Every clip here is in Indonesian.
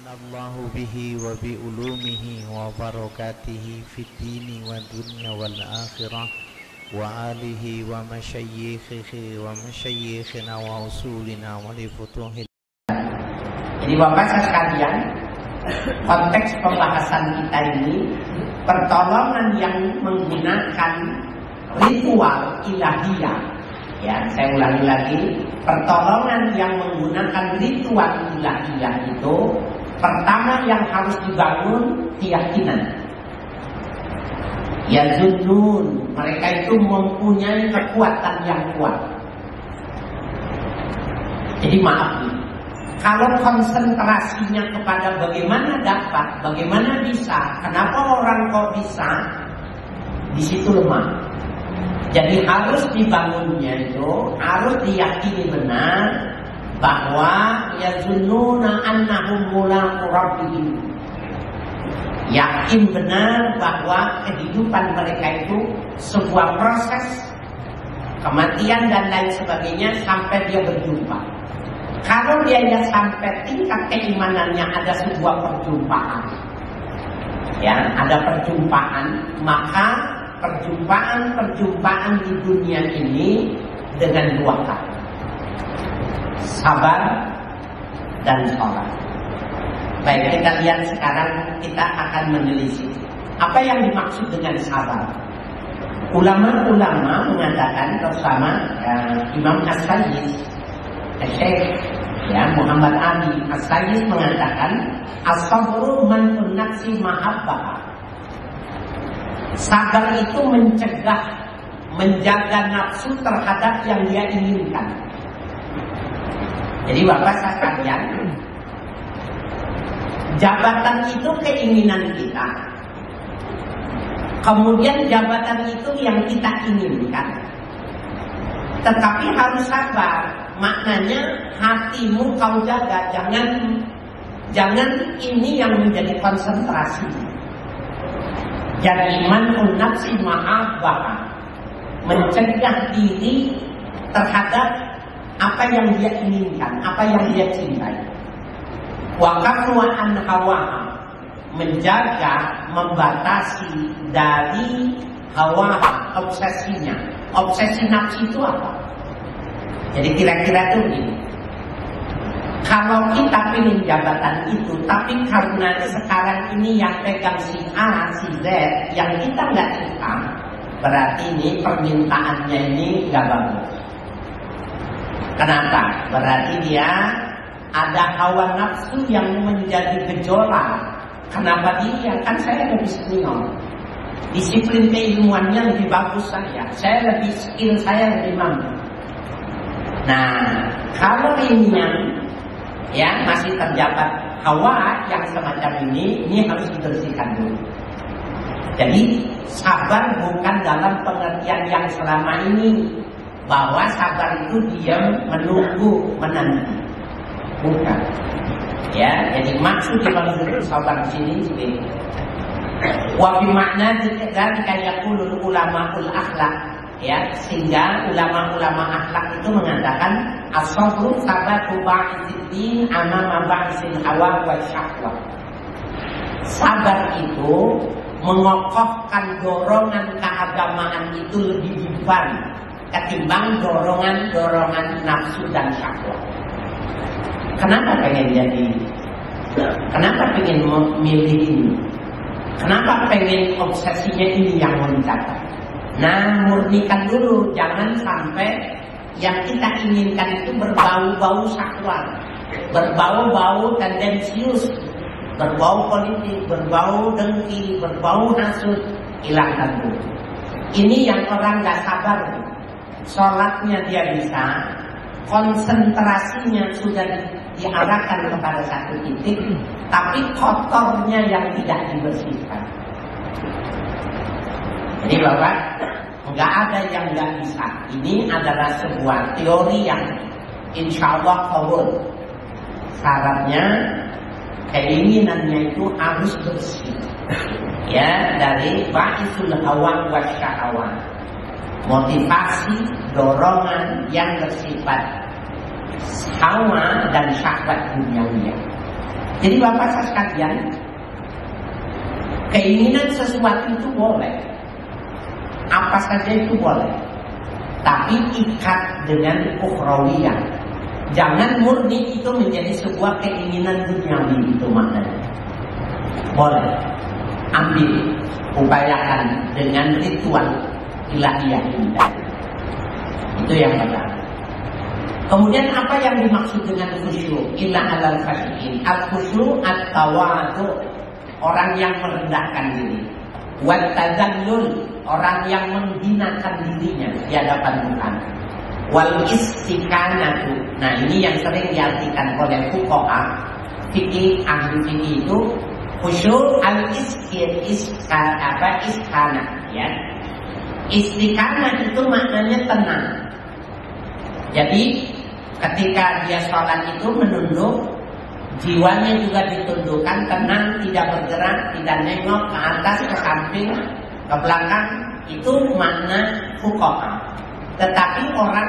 الله به وبعلومه وبركاته في الدين والدنيا والآخرة وآله ومشايخنا وأصولنا ولفتوح. Jadi Bapak sekalian, konteks pembahasan kita ini pertolongan yang menggunakan ritual ilahiyah. Ya, saya ulangi lagi, pertolongan yang menggunakan ritual ilahiyah itu pertama yang harus dibangun keyakinan. Ya zunnun, mereka itu mempunyai kekuatan yang kuat. Jadi maaf nih, kalau konsentrasinya kepada bagaimana dapat, bagaimana bisa, kenapa orang kok bisa, di situ lemah. Jadi harus dibangunnya itu, harus diyakini benar bahwa yazunnuna annahum mulaqu rabbihim. Yakin benar bahwa kehidupan mereka itu sebuah proses, kematian dan lain sebagainya sampai dia berjumpa. Kalau dia sampai tingkat keimanannya ada sebuah perjumpaan, ya ada perjumpaan, maka perjumpaan di dunia ini dengan dua kata, sabar dan sholat. Baik, kita lihat sekarang, kita akan menelisik apa yang dimaksud dengan sabar. Ulama-ulama mengatakan, bersama Imam As-Sayyid Syekh Muhammad Ali As-Sayyid mengatakan, as-sabru man'un nafsi mahabbah. Sabar itu mencegah, menjaga nafsu terhadap yang dia inginkan. Jadi Bapak sekalian, jabatan itu keinginan kita, kemudian jabatan itu yang kita inginkan. Tetapi harus sabar, maknanya hatimu kau jaga, jangan ini yang menjadi konsentrasi. Jadi man'un nafsi mahabbah, mencegah diri terhadap apa yang dia inginkan, apa yang dia cintai. Wa kafwa an hawa, menjaga, membatasi dari hawa, obsesinya. Obsesi nafsi itu apa? Jadi kira-kira itu begini, kalau kita ingin jabatan itu, tapi karena sekarang ini yang pegang si A, si Z, yang kita nggak suka, berarti ini permintaannya ini nggak bagus. Kenapa? Berarti dia ada hawa nafsu yang menjadi gejolak. Kenapa dia? Kan saya lebih senior, disiplin keilmuannya lebih bagus saya lebih skill, saya lebih mampu. Nah, kalau ini yang masih terdapat hawa yang semacam ini harus dibersihkan dulu. Jadi sabar bukan dalam pengertian yang selama ini, bahwa sabar itu diam, menunggu, menanti. Bukan. Ya, jadi maksud dimaksud sabar di sini seperti wa bi makna dzalika yaqulul ulama'ul akhlaq. Ya, sehingga ulama-ulama akhlak itu mengatakan as-sabru sabatu ba'idzin amama ba'idzil hawa wa syahwa. Sabar itu mengokohkan dorongan keagamaan itu lebih di depan ketimbang dorongan nafsu dan syahwat. Kenapa pengen jadi? Kenapa pengen memilih ini? Kenapa pengen obsesinya ini yang mencatat? Nah, murnikan dulu, jangan sampai yang kita inginkan itu berbau-bau syahwat, berbau-bau tendensius, berbau politik, berbau dengki, berbau hasud. Hilangkan dulu. Ini yang orang gak sabar. Sholatnya dia bisa, konsentrasinya sudah diarahkan kepada satu titik, tapi kotornya yang tidak dibersihkan. Jadi Bapak, nggak ada yang nggak bisa. Ini adalah sebuah teori yang insya Allah kabul. Syaratnya keinginannya itu harus bersih, ya, dari ba'isul hawa wa syahwat, motivasi, dorongan yang bersifat hawa dan syahwat duniawi. Jadi Bapak sekalian, keinginan sesuatu itu boleh, apa saja itu boleh, tapi ikat dengan ukhrawiyah. Jangan murni itu menjadi sebuah keinginan duniawi, itu maknanya. Boleh, ambil, upayakan dengan ritual ilahiyah ini. Itu yang pertama. Kemudian apa yang dimaksud dengan khusyuk? Inna alal khasyiin. Al-khusyuk at-tawadu, orang yang merendahkan diri. Wat-tazallul, orang yang menghinakan dirinya di hadapan Tuhan. Wal istiqanatu. Nah, ini yang sering diartikan oleh fuqaha fikih, ahli fikih itu khusyuk istiqanah, ya. Istiqanah itu maknanya tenang. Jadi ketika dia sholat itu menunduk, jiwanya juga ditundukkan, tenang, tidak bergerak, tidak nengok ke atas, ke samping, ke belakang. Itu makna fuqaha. Tetapi orang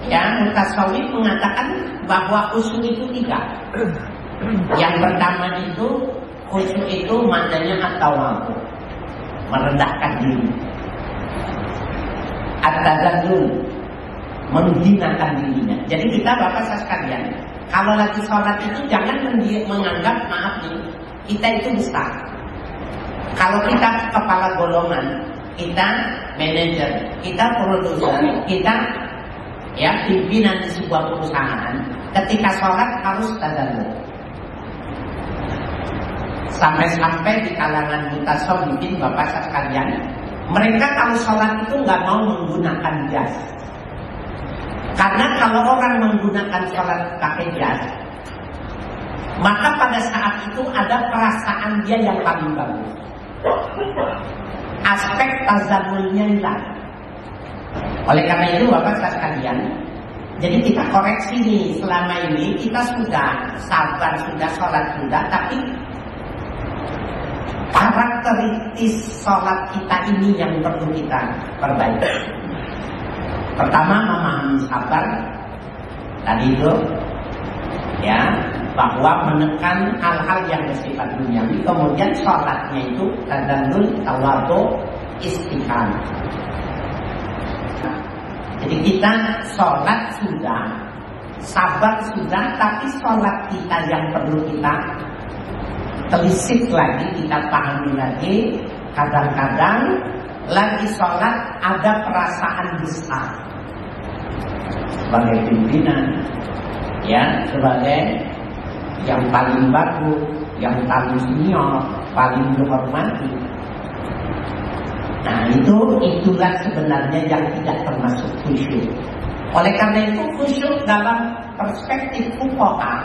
yang mutasawwif mengatakan bahwa khusyuk itu tiga. Yang pertama itu khusyuk itu maknanya at-tawadhu, merendahkan diri. At-tazallul, menghinakan dirinya. Jadi kita Bapak sekalian, kalau lagi sholat itu jangan menganggap, maaf nih, kita itu besar. Kalau kita kepala golongan, kita manajer, kita produser, kita ya pimpinan di sebuah perusahaan, ketika sholat harus tazallul. Sampai-sampai di kalangan mutasawwifin Bapak sekalian, mereka kalau sholat itu nggak mau menggunakan jas. Karena kalau orang menggunakan sholat pakai jas, maka pada saat itu ada perasaan dia yang paling bagus. Aspek tazallulnya hilang. Oleh karena itu Bapak sekalian, jadi kita koreksi nih, selama ini kita sudah sabar, sudah sholat sudah, tapi karakteristik sholat kita ini yang perlu kita perbaiki. Pertama, memahami sabar tadi itu, ya, bahwa menekan hal-hal yang bersifat duniawi. Kemudian sholatnya itu tazallul, tawadhu, istiqamah. Jadi kita sholat sudah, sabar sudah, tapi sholat kita yang perlu kita telisik lagi, kita pahami lagi. Kadang-kadang lagi sholat ada perasaan besar sebagai pimpinan, ya, sebagai yang paling bagus, yang paling senior, paling dihormati. Nah, itulah sebenarnya yang tidak termasuk khusyuk. Oleh karena itu khusyuk dalam perspektif fuqaha,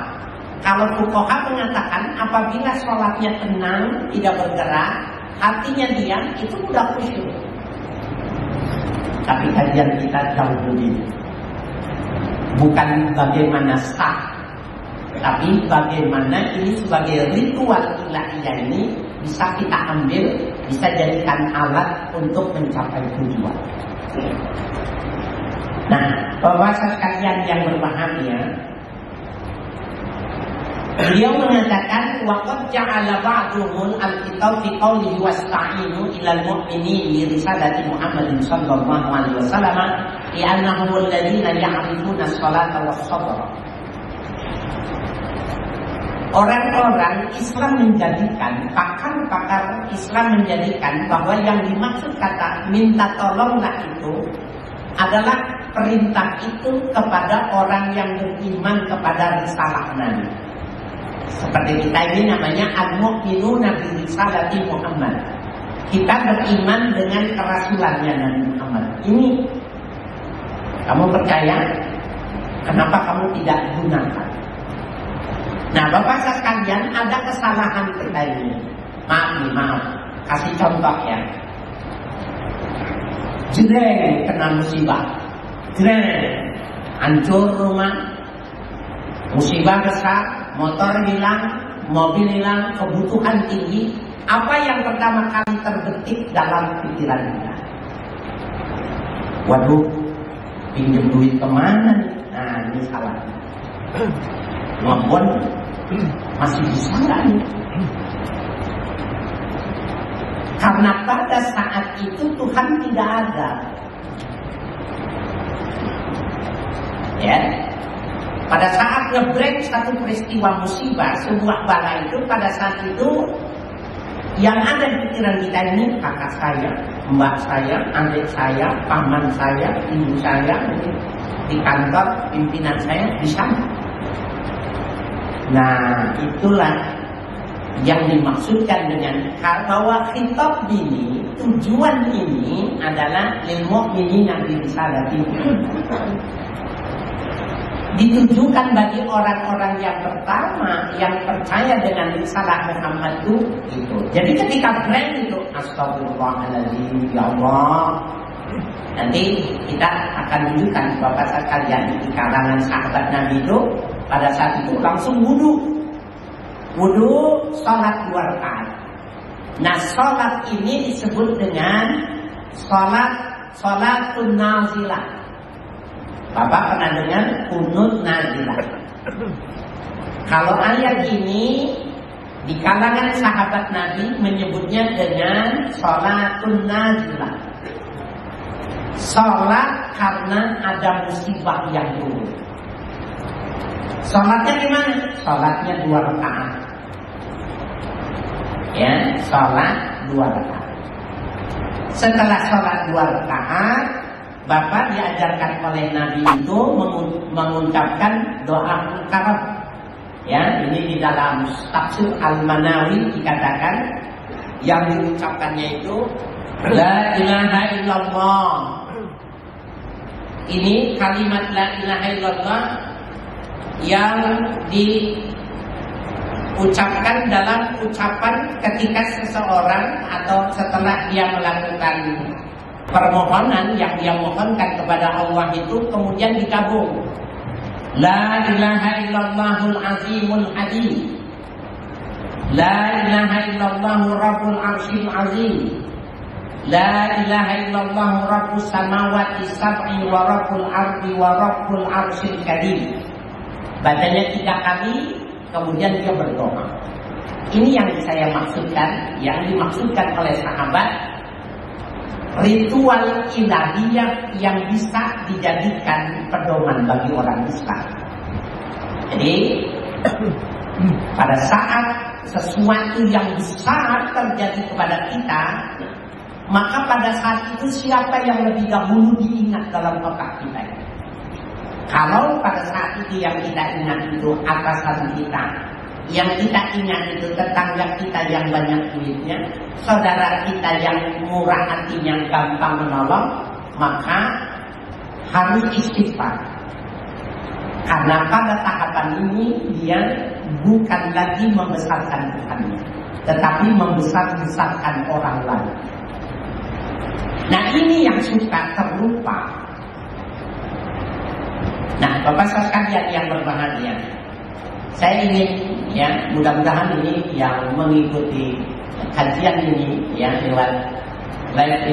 kalau fuqaha mengatakan apabila sholatnya tenang, tidak bergerak, hatinya diam, itu udah khusyuk. Tapi kajian kita jauh lebih, bukan bagaimana sah, tapi bagaimana ini sebagai ritual ilahiyah ini bisa kita ambil, bisa jadikan alat untuk mencapai tujuan. Nah, Bapak sekalian yang berbahagia, beliau mengatakan waqad ja'ala ba'dhum al-kitab fi qawlihi wasta'inu ilal mu'minin bi risalati Muhammadin sallallahu alaihi wasallam li'annahum alladziina ya'rifuna as-salata was-sabra. Orang-orang Islam menjadikan, pakar-pakar Islam menjadikan bahwa yang dimaksud kata minta tolonglah itu adalah perintah itu kepada orang yang beriman kepada risalah Nabi. Seperti kita ini namanya al-mu'minuna bi risalati Muhammad. Kita beriman dengan kerasulannya Nabi Muhammad. Ini kamu percaya? Kenapa kamu tidak gunakan? Nah, Bapak sekalian, ada kesalahan kita ini. Maaf, kasih contoh ya. Jreng, kena musibah. Jreng, hancur rumah. Musibah besar, motor hilang, mobil hilang, kebutuhan tinggi. Apa yang pertama kali terbetik dalam pikiran kita? Waduh, pinjam duit kemana? Nah, ini salah. Ngomong Masih bisa nggak nih? Karena pada saat itu Tuhan tidak ada. Ya, pada saat nge-break satu peristiwa musibah, sebuah bala itu, pada saat itu yang ada di pikiran kita ini kakak saya, mbak saya, adik saya, paman saya, ibu saya, di kantor pimpinan saya di sana. Nah, itulah yang dimaksudkan dengan bahwa khitab ini, tujuan ini adalah lil mu'minina bi risalati. Ditujukan bagi orang-orang yang pertama yang percaya dengan risalah Muhammad itu. Jadi ketika brand itu astagfirullahaladzim, ya Allah. Nanti kita akan tunjukkan Bapak sekalian di kalangan sahabat Nabi itu pada saat itu langsung wudu, sholat 2 rakaat. Nah, sholat ini disebut dengan sholatun nazilah. Bapak pernah dengar kunut nazilah? Kalau ayat ini di kalangan sahabat Nabi menyebutnya dengan sholatun nazilah. Sholat karena ada musibah yang turun. Sholatnya gimana? Sholatnya 2 rakaat. Ya, sholat 2 rakaat. Setelah sholat 2 rakaat, Bapak diajarkan oleh Nabi itu mengucapkan doa karam. Ya, ini di dalam tafsir Al-Manawi dikatakan yang diucapkannya itu La ilaha illallah. Ini kalimat la ilaha illallah yang diucapkan dalam ucapan ketika seseorang atau setelah dia melakukan permohonan yang dia mohonkan kepada Allah itu kemudian digabung. La ilaha illallahul azimul hadim. La ilaha illallahu rabbul arsyil azim. La ilaha illallahu rabbus samawati sab'i wa rabbul ardi wa rabbul arsyil karim. Bacanya 3 kali, kemudian dia berdoa. Ini yang saya maksudkan, yang dimaksudkan oleh sahabat, ritual ilahiyah yang bisa dijadikan pedoman bagi orang Islam. Jadi pada saat sesuatu yang besar terjadi kepada kita, maka pada saat itu siapa yang lebih dahulu diingat dalam otak kita? Kalau pada saat itu yang kita ingat itu atasan kita, yang kita ingat itu tetangga kita yang banyak duitnya, saudara kita yang murah hati, yang gampang menolong, maka harus istighfar. Karena pada tahapan ini dia bukan lagi membesarkan Tuhannya, tetapi membesar-besarkan orang lain. Nah, ini yang suka terlupa. Nah, Bapak sekalian yang berbahagia, saya ingin ya, mudah-mudahan ini yang mengikuti kajian ini ya lewat live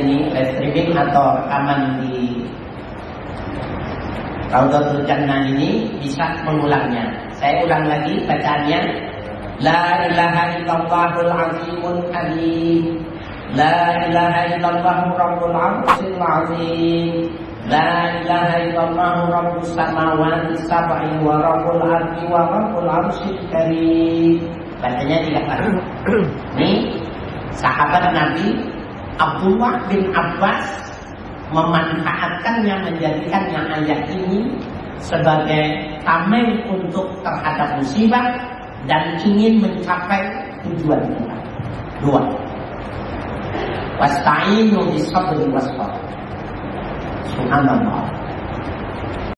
streaming atau rekaman di Raudhatul Jannah ini bisa mengulangnya. Saya ulang lagi bacaannya. La ilaha illallahul azimul halim. La ilaha illallahu rabbul arsyil azim. La ilaha illallahu rabbus samawati sab'i wa rabbul ardi wa rabbul arsyil karim. Bacanya 3 kali. Ini sahabat Nabi Abdullah bin Abbas memanfaatkannya, menjadikannya ayat ini sebagai tameng untuk terhadap musibah dan ingin mencapai tujuan kita. 2. Wasta'inu bis sabri was sabar. Subhanallah.